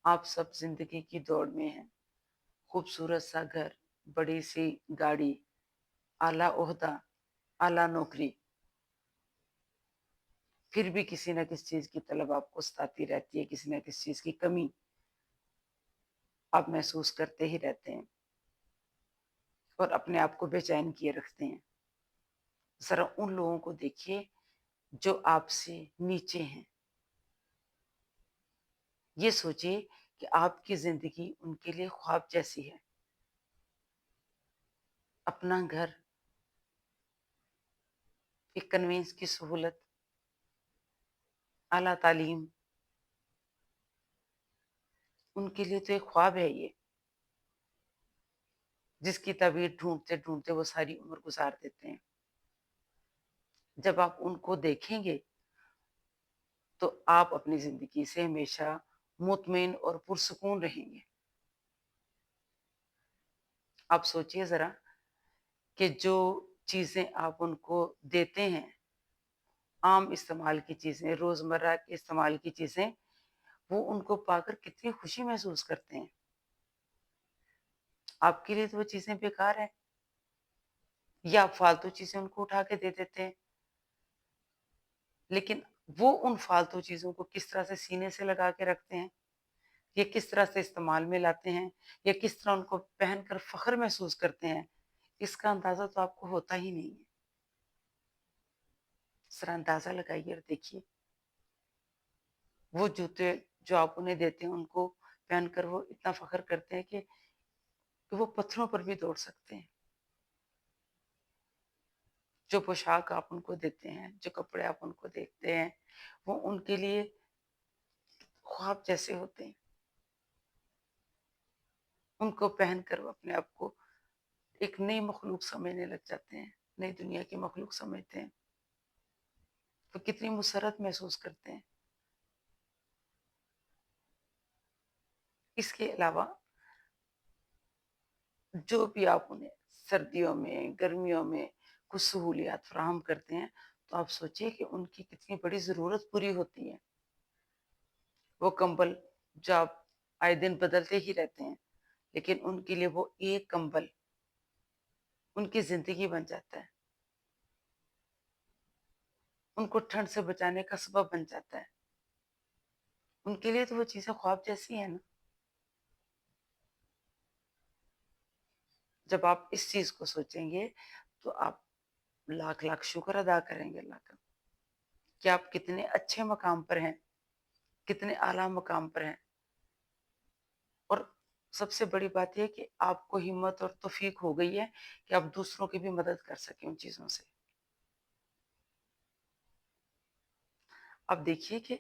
آپ سب زندگی کی دوڑ میں ہیں، خوبصورت سا گھر، بڑی سی گاڑی، اعلیٰ عہدہ، اعلیٰ نوکری، پھر بھی کسی نہ کسی چیز کی طلب آپ کو ستاتی رہتی ہے، کسی نہ کسی چیز کی کمی آپ محسوس کرتے ہی رہتے ہیں اور اپنے آپ کو بے چین کیے رکھتے ہیں۔ ذرا ان لوگوں کو دیکھیے جو آپ سے نیچے ہیں، یہ سوچیے کہ آپ کی زندگی ان کے لیے خواب جیسی ہے۔ اپنا گھر، ایک کنوینس کی سہولت، اعلیٰ تعلیم، ان کے لیے تو ایک خواب ہے یہ، جس کی تعبیر ڈھونڈتے ڈھونڈتے وہ ساری عمر گزار دیتے ہیں۔ جب آپ ان کو دیکھیں گے تو آپ اپنی زندگی سے ہمیشہ مطمئن اور پرسکون رہیں گے۔ آپ سوچئے ذرا کہ جو چیزیں آپ ان کو دیتے ہیں، عام استعمال کی چیزیں، روزمرہ کے استعمال کی چیزیں، وہ ان کو پا کر کتنی خوشی محسوس کرتے ہیں۔ آپ کے لیے تو وہ چیزیں بیکار ہیں، یا آپ فالتو چیزیں ان کو اٹھا کے دے دیتے ہیں، لیکن وہ ان فالتو چیزوں کو کس طرح سے سینے سے لگا کے رکھتے ہیں، یا کس طرح سے استعمال میں لاتے ہیں، یا کس طرح ان کو پہن کر فخر محسوس کرتے ہیں، اس کا اندازہ تو آپ کو ہوتا ہی نہیں ہے۔ ذرا اندازہ لگائیے اور دیکھیے، وہ جوتے جو آپ انہیں دیتے ہیں ان کو پہن کر وہ اتنا فخر کرتے ہیں کہ وہ پتھروں پر بھی دوڑ سکتے ہیں۔ جو پوشاک آپ ان کو دیتے ہیں، جو کپڑے آپ ان کو دیتے ہیں، وہ ان کے لیے خواب جیسے ہوتے ہیں۔ ان کو پہن کر وہ اپنے آپ کو ایک نئی مخلوق سمجھنے لگ جاتے ہیں، نئی دنیا کی مخلوق سمجھتے ہیں۔ وہ کتنی مسرت محسوس کرتے ہیں۔ اس کے علاوہ جو بھی آپ انہیں سردیوں میں، گرمیوں میں کچھ سہولیات فراہم کرتے ہیں، تو آپ سوچئے کہ ان کی کتنی بڑی ضرورت پوری ہوتی ہے۔ وہ کمبل جو آپ آئے دن بدلتے ہی رہتے ہیں، لیکن ان کے لیے وہ ایک کمبل ان کی زندگی بن جاتا ہے، ان کو ٹھنڈ سے بچانے کا سبب بن جاتا ہے۔ ان کے لیے تو وہ چیزیں خواب جیسی ہیں نا۔ جب آپ اس چیز کو سوچیں گے تو آپ لاکھ لاکھ شکر ادا کریں گے اللہ کا کہ آپ کتنے اچھے مقام پر ہیں، کتنے اعلیٰ مقام پر ہیں۔ اور سب سے بڑی بات یہ کہ آپ کو ہمت اور توفیق ہو گئی ہے کہ آپ دوسروں کی بھی مدد کر سکیں ان چیزوں سے۔ اب دیکھیے کہ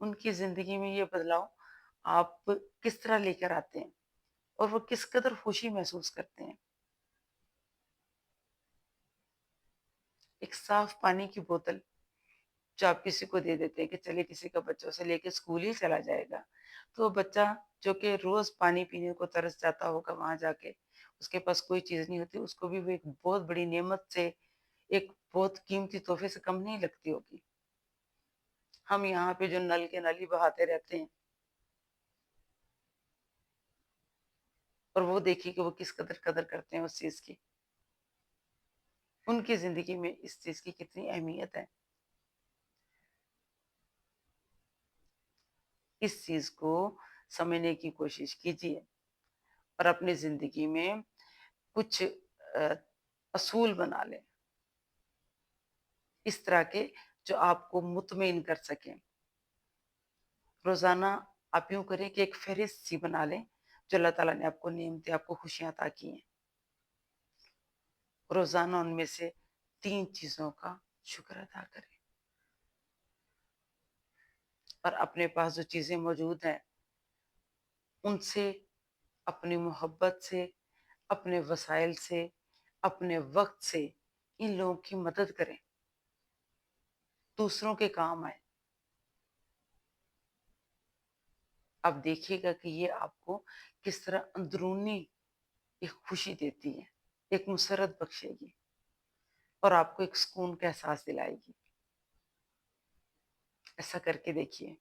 ان کی زندگی میں یہ بدلاؤ آپ کس طرح لے کر آتے ہیں اور وہ کس قدر خوشی محسوس کرتے ہیں۔ ایک صاف پانی کی بوتل جو آپ کسی کو دے دیتے ہیں کہ چلے کسی کا بچوں سے لے کے اسکول ہی چلا جائے گا، تو وہ بچہ جو کہ روز پانی پینے کو ترس جاتا ہوگا وہاں جا کے، اس کے پاس کوئی چیز نہیں ہوتی، اس کو بھی وہ ایک بہت بڑی نعمت سے، ایک بہت قیمتی تحفے سے کم نہیں لگتی ہوگی۔ ہم یہاں پہ جو نل کے نل ہی بہاتے رہتے ہیں، اور وہ دیکھیے کہ وہ کس قدر قدر کرتے ہیں اس چیز کی۔ ان کی زندگی میں اس چیز کی کتنی اہمیت ہے۔ اس چیز کو سمجھنے کی کوشش کیجیے اور اپنی زندگی میں کچھ اصول بنا لیں اس طرح کے جو آپ کو مطمئن کر سکیں۔ روزانہ آپ یوں کریں کہ ایک فہرست سی بنا لیں جو اللہ تعالیٰ نے آپ کو نعمتیں، آپ کو خوشیاں عطا کی ہیں۔ روزانہ ان میں سے 3 چیزوں کا شکر ادا کریں، اور اپنے پاس جو چیزیں موجود ہیں ان سے، اپنی محبت سے، اپنے وسائل سے، اپنے وقت سے ان لوگوں کی مدد کریں، دوسروں کے کام آئے۔ آپ دیکھیے گا کہ یہ آپ کو کس طرح اندرونی ایک خوشی دیتی ہے، ایک مسرت بخشے گی، اور آپ کو ایک سکون کا احساس دلائے گی۔ ایسا کر کے دیکھیے۔